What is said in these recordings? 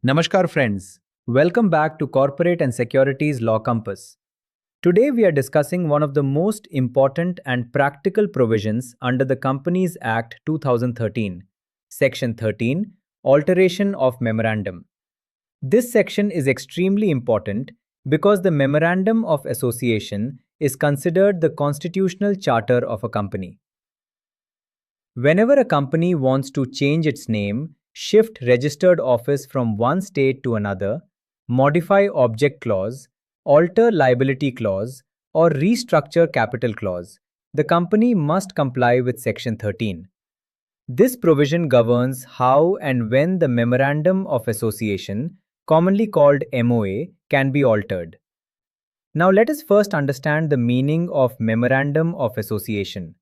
Namaskar, friends. Welcome back to Corporate and Securities Law Compass. Today, we are discussing one of the most important and practical provisions under the Companies Act 2013, Section 13, Alteration of Memorandum. This section is extremely important because the Memorandum of Association is considered the constitutional charter of a company. Whenever a company wants to change its name, shift registered office from one state to another, modify object clause, alter liability clause, or restructure capital clause, the company must comply with Section 13. This provision governs how and when the Memorandum of Association, commonly called MOA, can be altered. Now let us first understand the meaning of Memorandum of Association.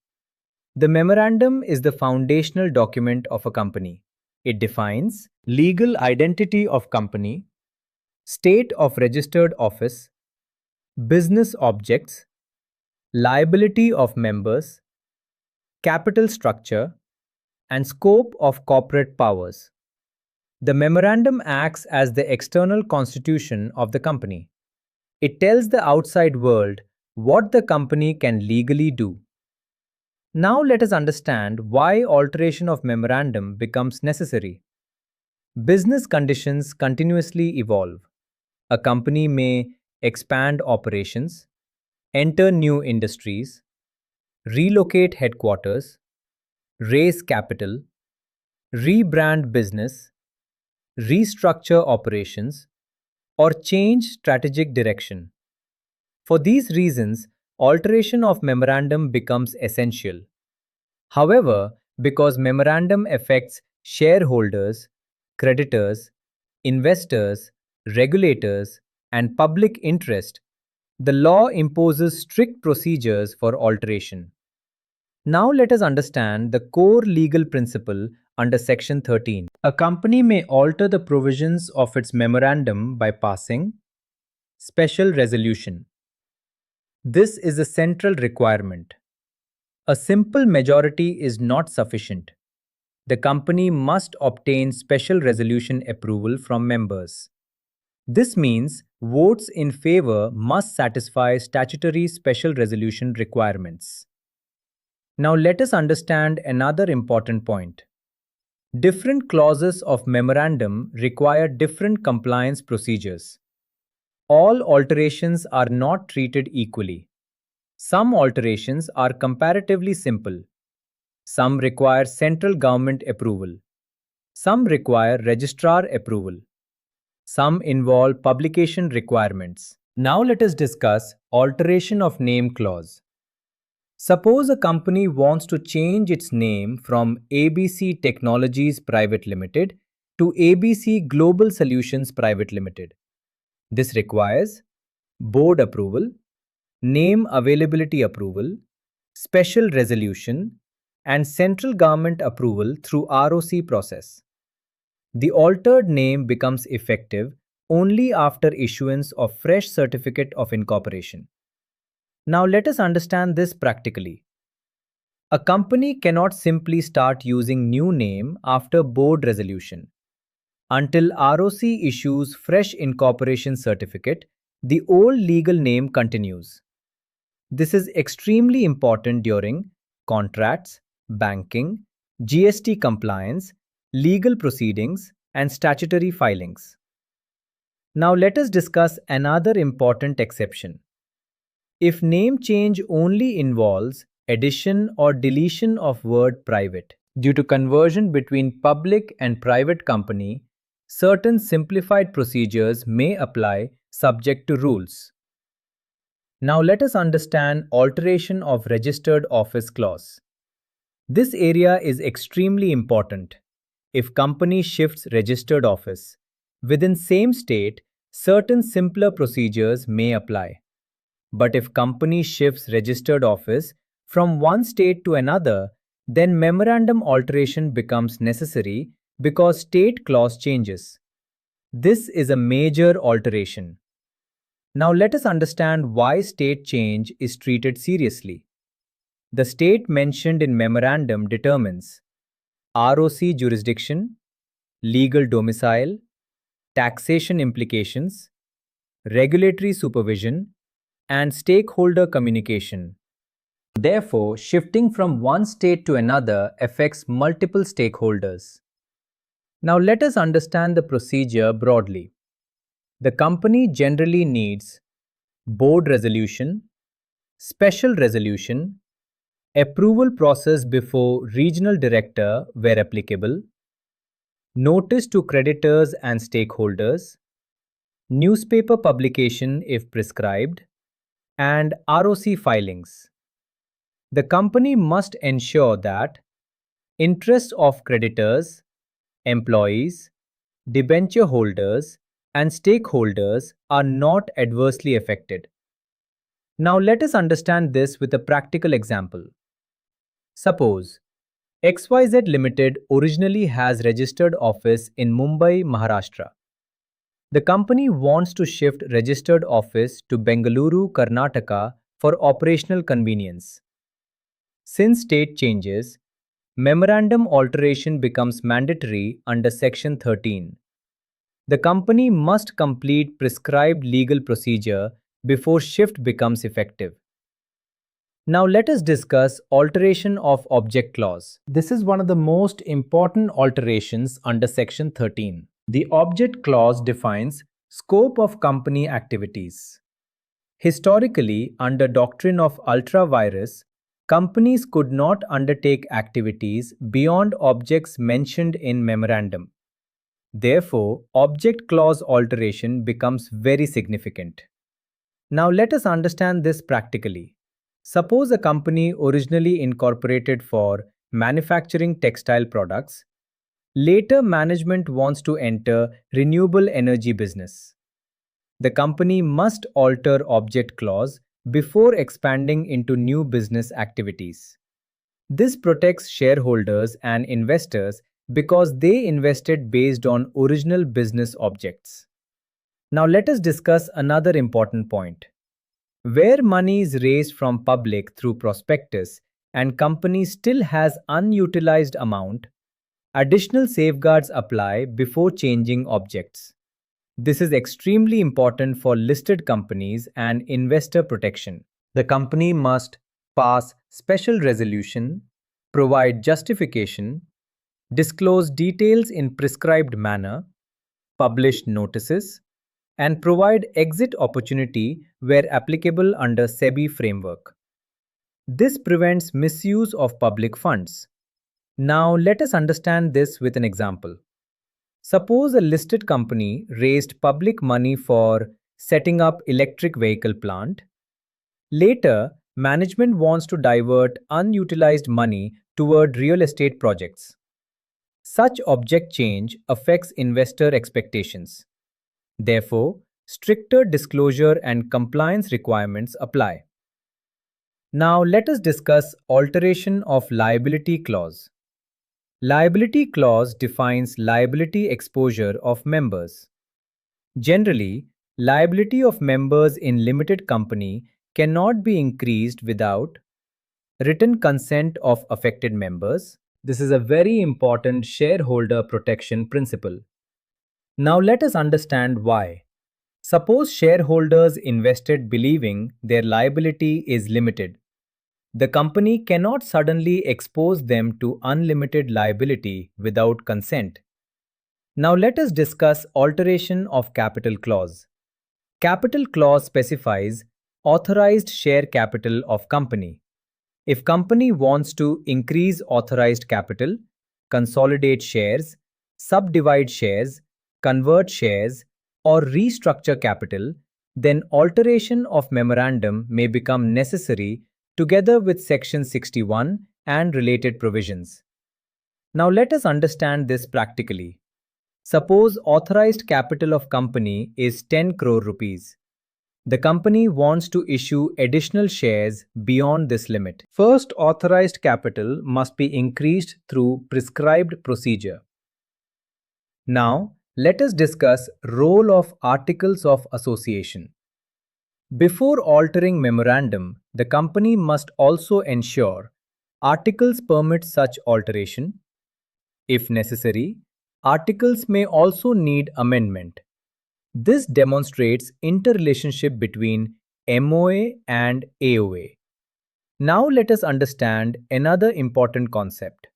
The memorandum is the foundational document of a company. It defines legal identity of company, state of registered office, business objects, liability of members, capital structure, and scope of corporate powers. The memorandum acts as the external constitution of the company. It tells the outside world what the company can legally do. Now let us understand why alteration of memorandum becomes necessary. Business conditions continuously evolve. A company may expand operations, enter new industries, relocate headquarters, raise capital, rebrand business, restructure operations, or change strategic direction. For these reasons, alteration of memorandum becomes essential. However, because memorandum affects shareholders, creditors, investors, regulators, and public interest, the law imposes strict procedures for alteration. Now let us understand the core legal principle under Section 13. A company may alter the provisions of its memorandum by passing special resolution. This is a central requirement. A simple majority is not sufficient. The company must obtain special resolution approval from members. This means votes in favor must satisfy statutory special resolution requirements. Now let us understand another important point. Different clauses of memorandum require different compliance procedures. All alterations are not treated equally. Some alterations are comparatively simple. Some require central government approval. Some require registrar approval. Some involve publication requirements. Now let us discuss alteration of name clause. Suppose a company wants to change its name from ABC Technologies Private Limited to ABC Global Solutions Private Limited. This requires board approval, name availability approval, special resolution, and central government approval through ROC process. The altered name becomes effective only after issuance of fresh certificate of incorporation. Now let us understand this practically. A company cannot simply start using new name after board resolution. Until ROC issues fresh incorporation certificate, the old legal name continues. This is extremely important during contracts, banking, GST compliance, legal proceedings, and statutory filings. Now let us discuss another important exception. If name change only involves addition or deletion of word private due to conversion between public and private company, certain simplified procedures may apply subject to rules. Now let us understand alteration of registered office clause. This area is extremely important. If company shifts registered office within same state, certain simpler procedures may apply. But if company shifts registered office from one state to another, then memorandum alteration becomes necessary because state clause changes. This is a major alteration. Now let us understand why state change is treated seriously. The state mentioned in memorandum determines ROC jurisdiction, legal domicile, taxation implications, regulatory supervision, and stakeholder communication. Therefore, shifting from one state to another affects multiple stakeholders. Now, let us understand the procedure broadly. The company generally needs board resolution, special resolution, approval process before regional director where applicable, notice to creditors and stakeholders, newspaper publication if prescribed, and ROC filings. The company must ensure that interests of creditors, employees, debenture holders, and stakeholders are not adversely affected. Now let us understand this with a practical example. Suppose XYZ Limited originally has registered office in Mumbai, Maharashtra. The company wants to shift registered office to Bengaluru, Karnataka for operational convenience. Since state changes, memorandum alteration becomes mandatory under Section 13. The company must complete prescribed legal procedure before shift becomes effective. Now let us discuss alteration of object clause. This is one of the most important alterations under Section 13. The object clause defines scope of company activities. Historically, under doctrine of ultra vires, companies could not undertake activities beyond objects mentioned in memorandum. Therefore, object clause alteration becomes very significant. Now let us understand this practically. Suppose a company originally incorporated for manufacturing textile products. Later management wants to enter renewable energy business. The company must alter object clause before expanding into new business activities. This protects shareholders and investors because they invested based on original business objects. Now let us discuss another important point. Where money is raised from public through prospectus and company still has unutilized amount, additional safeguards apply before changing objects. This is extremely important for listed companies and investor protection. The company must pass special resolution, provide justification, disclose details in prescribed manner, publish notices, and provide exit opportunity where applicable under SEBI framework. This prevents misuse of public funds. Now let us understand this with an example. Suppose a listed company raised public money for setting up electric vehicle plant. Later, management wants to divert unutilized money toward real estate projects. Such object change affects investor expectations. Therefore, stricter disclosure and compliance requirements apply. Now let us discuss alteration of liability clause. Liability clause defines liability exposure of members. Generally, liability of members in limited company cannot be increased without written consent of affected members. This is a very important shareholder protection principle. Now let us understand why. Suppose shareholders invested believing their liability is limited. The company cannot suddenly expose them to unlimited liability without consent. Now let us discuss alteration of capital clause. Capital clause specifies authorized share capital of company. If company wants to increase authorized capital, consolidate shares, subdivide shares, convert shares, or restructure capital, then alteration of memorandum may become necessary together with Section 61 and related provisions. Now let us understand this practically. Suppose authorized capital of company is 10 crore rupees. The company wants to issue additional shares beyond this limit. First, authorized capital must be increased through prescribed procedure. Now, let us discuss role of Articles of Association. Before altering memorandum, the company must also ensure articles permit such alteration. If necessary, articles may also need amendment. This demonstrates interrelationship between MOA and AOA. Now let us understand another important concept.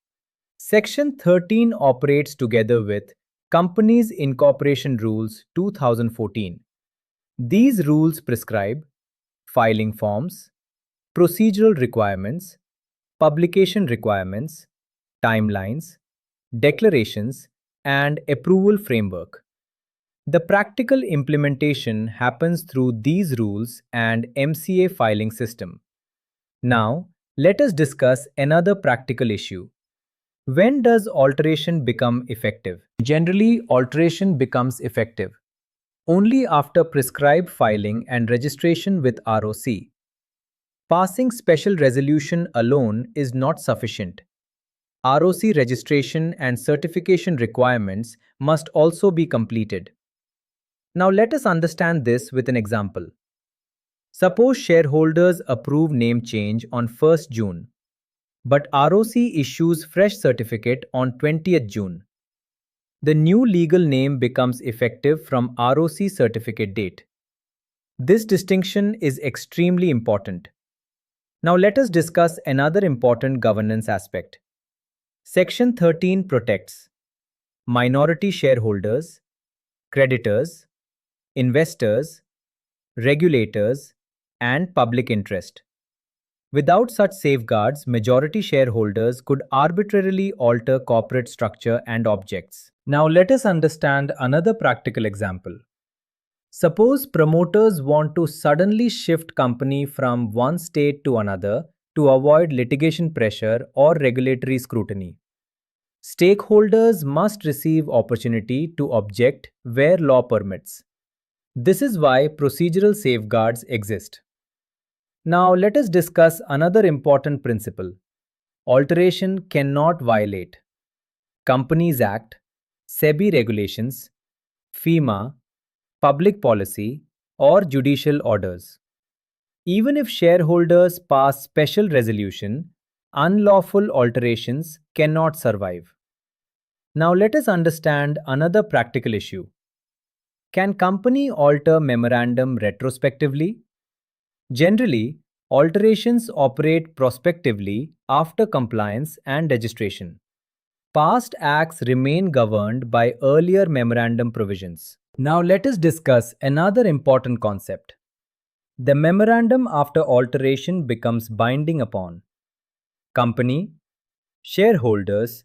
Section 13 operates together with Companies Incorporation Rules 2014. These rules prescribe filing forms, procedural requirements, publication requirements, timelines, declarations, and approval framework. The practical implementation happens through these rules and MCA filing system. Now, let us discuss another practical issue. When does alteration become effective? Generally, alteration becomes effective only after prescribed filing and registration with ROC. Passing special resolution alone is not sufficient. ROC registration and certification requirements must also be completed. Now let us understand this with an example. Suppose shareholders approve name change on 1st June, but ROC issues fresh certificate on 20th June. The new legal name becomes effective from ROC certificate date. This distinction is extremely important. Now let us discuss another important governance aspect. Section 13 protects minority shareholders, creditors, investors, regulators, and public interest. Without such safeguards, majority shareholders could arbitrarily alter corporate structure and objects. Now let us understand another practical example. Suppose promoters want to suddenly shift company from one state to another to avoid litigation pressure or regulatory scrutiny. Stakeholders must receive opportunity to object where law permits. This is why procedural safeguards exist. Now let us discuss another important principle. Alteration cannot violate Companies Act, SEBI regulations, FEMA, public policy, or judicial orders. Even if shareholders pass special resolution, unlawful alterations cannot survive. Now let us understand another practical issue. Can company alter memorandum retrospectively? Generally, alterations operate prospectively after compliance and registration. Past acts remain governed by earlier memorandum provisions. Now let us discuss another important concept. The memorandum after alteration becomes binding upon company, shareholders,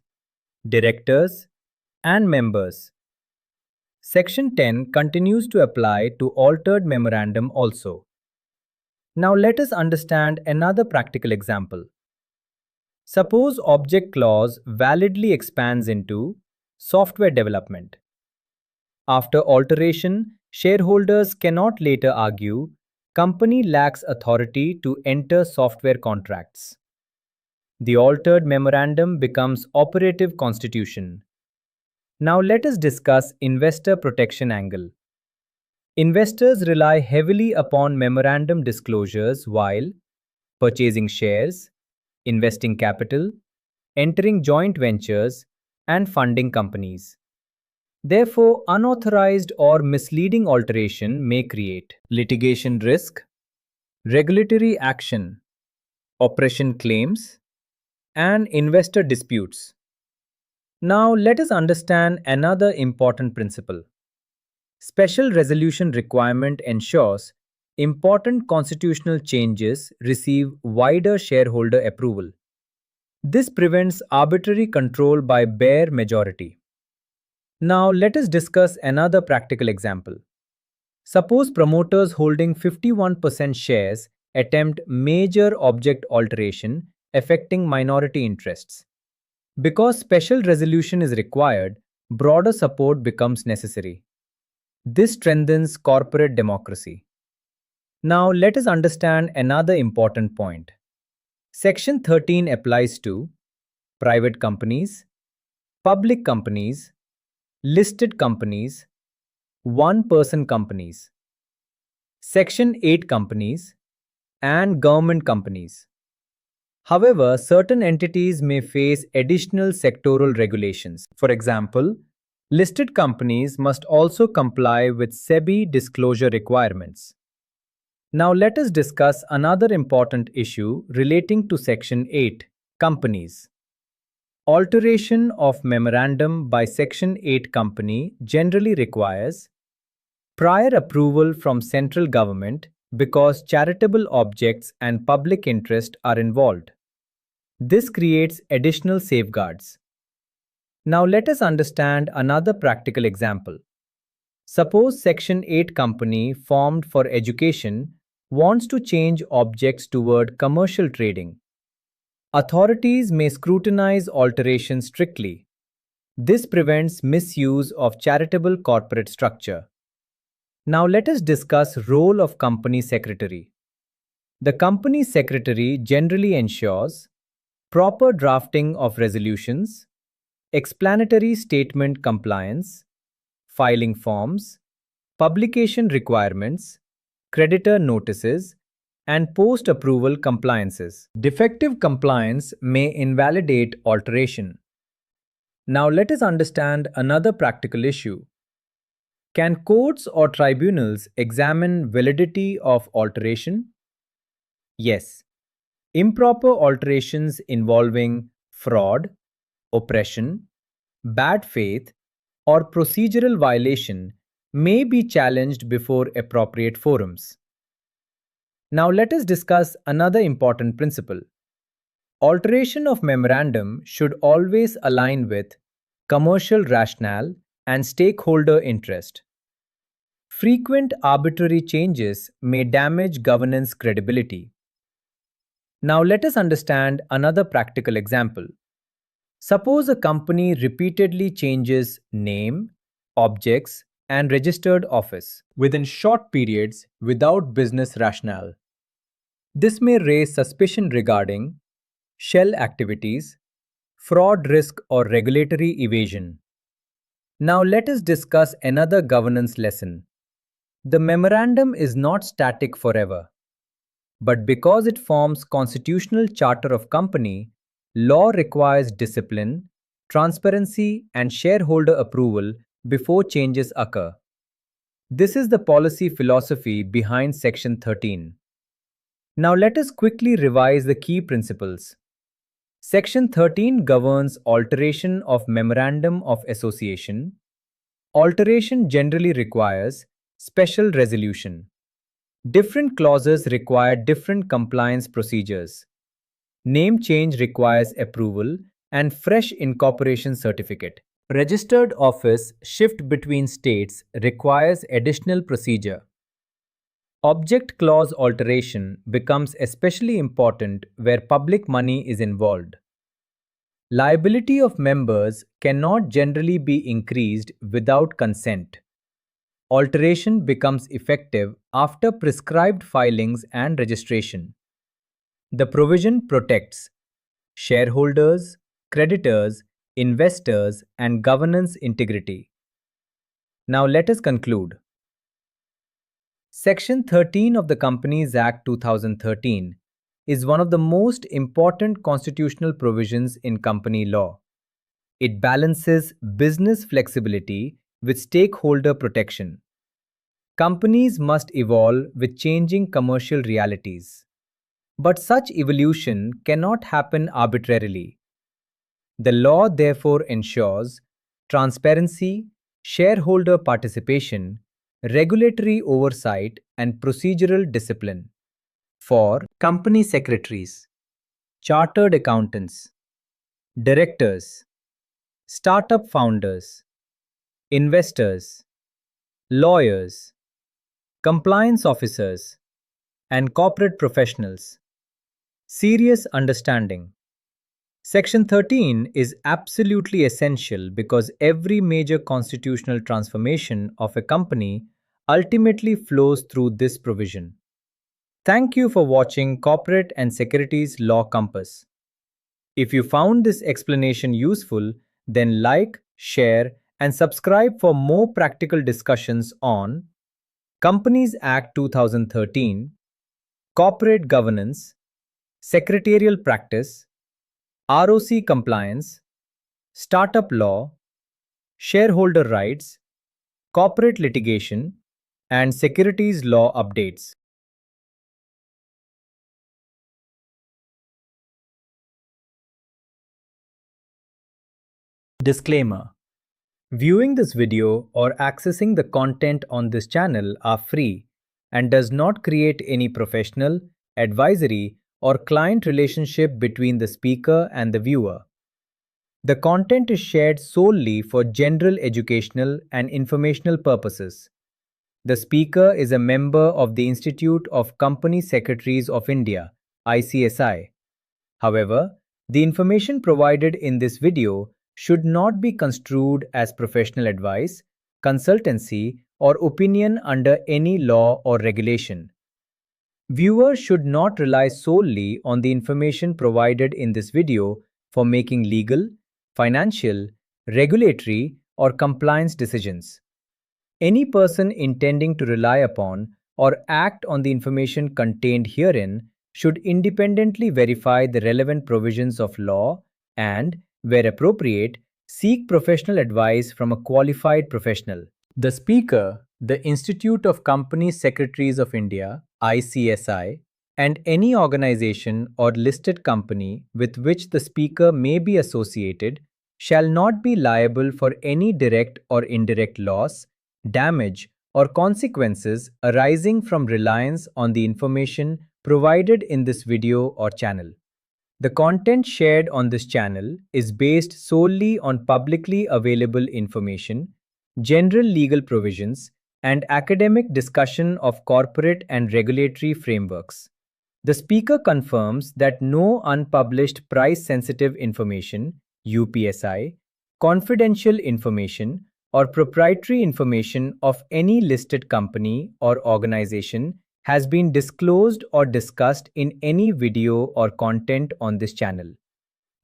directors, and members. Section 10 continues to apply to altered memorandum also. Now let us understand another practical example. Suppose object clause validly expands into software development. After alteration, shareholders cannot later argue company lacks authority to enter software contracts. The altered memorandum becomes operative constitution. Now let us discuss investor protection angle. Investors rely heavily upon memorandum disclosures while purchasing shares, investing capital, entering joint ventures, and funding companies. Therefore, unauthorized or misleading alteration may create litigation risk, regulatory action, oppression claims, and investor disputes. Now, let us understand another important principle. Special resolution requirement ensures important constitutional changes receive wider shareholder approval. This prevents arbitrary control by bare majority. Now, let us discuss another practical example. Suppose promoters holding 51% shares attempt major object alteration affecting minority interests. Because special resolution is required, broader support becomes necessary. This strengthens corporate democracy. Now, let us understand another important point. Section 13 applies to private companies, public companies, listed companies, one-person companies, Section 8 companies, and government companies. However, certain entities may face additional sectoral regulations. For example, Listed companies must also comply with SEBI disclosure requirements. Now let us discuss another important issue relating to Section 8, companies. Alteration of memorandum by Section 8 company generally requires prior approval from central government because charitable objects and public interest are involved. This creates additional safeguards. Now let us understand another practical example. Suppose Section 8 company formed for education wants to change objects toward commercial trading. Authorities may scrutinize alterations strictly. This prevents misuse of charitable corporate structure. Now let us discuss role of company secretary. The company secretary generally ensures proper drafting of resolutions, explanatory statement compliance, filing forms, publication requirements, creditor notices, and post-approval compliances. Defective compliance may invalidate alteration. Now let us understand another practical issue. Can courts or tribunals examine validity of alteration? Yes. Improper alterations involving fraud, oppression, bad faith, or procedural violation may be challenged before appropriate forums. Now let us discuss another important principle. Alteration of memorandum should always align with commercial rationale and stakeholder interest. Frequent arbitrary changes may damage governance credibility. Now let us understand another practical example. Suppose a company repeatedly changes name, objects, and registered office within short periods without business rationale. This may raise suspicion regarding shell activities, fraud risk, or regulatory evasion. Now let us discuss another governance lesson. The memorandum is not static forever, but because it forms constitutional charter of company, law requires discipline, transparency, and shareholder approval before changes occur. This is the policy philosophy behind Section 13. Now let us quickly revise the key principles. Section 13 governs alteration of Memorandum of Association. Alteration generally requires special resolution. Different clauses require different compliance procedures. Name change requires approval and fresh incorporation certificate. Registered office shift between states requires additional procedure. Object clause alteration becomes especially important where public money is involved. Liability of members cannot generally be increased without consent. Alteration becomes effective after prescribed filings and registration. The provision protects shareholders, creditors, investors, and governance integrity. Now let us conclude. Section 13 of the Companies Act 2013 is one of the most important constitutional provisions in company law. It balances business flexibility with stakeholder protection. Companies must evolve with changing commercial realities. But such evolution cannot happen arbitrarily. The law therefore ensures transparency, shareholder participation, regulatory oversight, and procedural discipline. For company secretaries, chartered accountants, directors, startup founders, investors, lawyers, compliance officers, and corporate professionals. Serious understanding. Section 13 is absolutely essential because every major constitutional transformation of a company ultimately flows through this provision. Thank you for watching Corporate and Securities Law Compass. If you found this explanation useful, then like, share, and subscribe for more practical discussions on Companies Act 2013, corporate governance, secretarial practice, ROC compliance, startup law, shareholder rights, corporate litigation, and securities law updates. Disclaimer: viewing this video or accessing the content on this channel are free and does not create any professional, advisory, or client relationship between the speaker and the viewer. The content is shared solely for general educational and informational purposes. The speaker is a member of the Institute of Company Secretaries of India, ICSI. However, the information provided in this video should not be construed as professional advice, consultancy, or opinion under any law or regulation. Viewers should not rely solely on the information provided in this video for making legal, financial, regulatory, or compliance decisions. Any person intending to rely upon or act on the information contained herein should independently verify the relevant provisions of law and, where appropriate, seek professional advice from a qualified professional. The speaker, the Institute of Company Secretaries of India, ICSI, and any organization or listed company with which the speaker may be associated shall not be liable for any direct or indirect loss, damage, or consequences arising from reliance on the information provided in this video or channel. The content shared on this channel is based solely on publicly available information, general legal provisions, and academic discussion of corporate and regulatory frameworks. The speaker confirms that no unpublished price-sensitive information, UPSI, confidential information, or proprietary information of any listed company or organization has been disclosed or discussed in any video or content on this channel.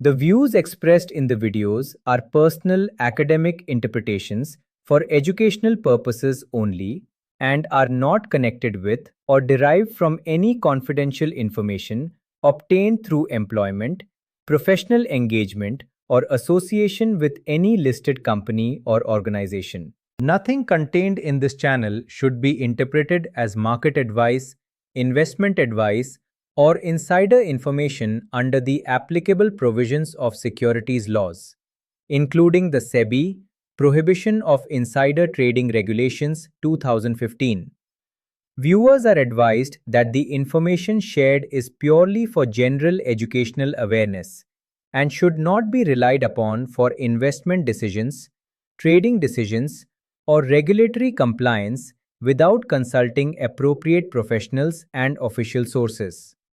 The views expressed in the videos are personal academic interpretations for educational purposes only and are not connected with or derived from any confidential information obtained through employment, professional engagement, or association with any listed company or organization. Nothing contained in this channel should be interpreted as market advice, investment advice, or insider information under the applicable provisions of securities laws, including the SEBI Prohibition of Insider Trading Regulations 2015. Viewers are advised that the information shared is purely for general educational awareness and should not be relied upon for investment decisions, trading decisions, or regulatory compliance without consulting appropriate professionals and official sources.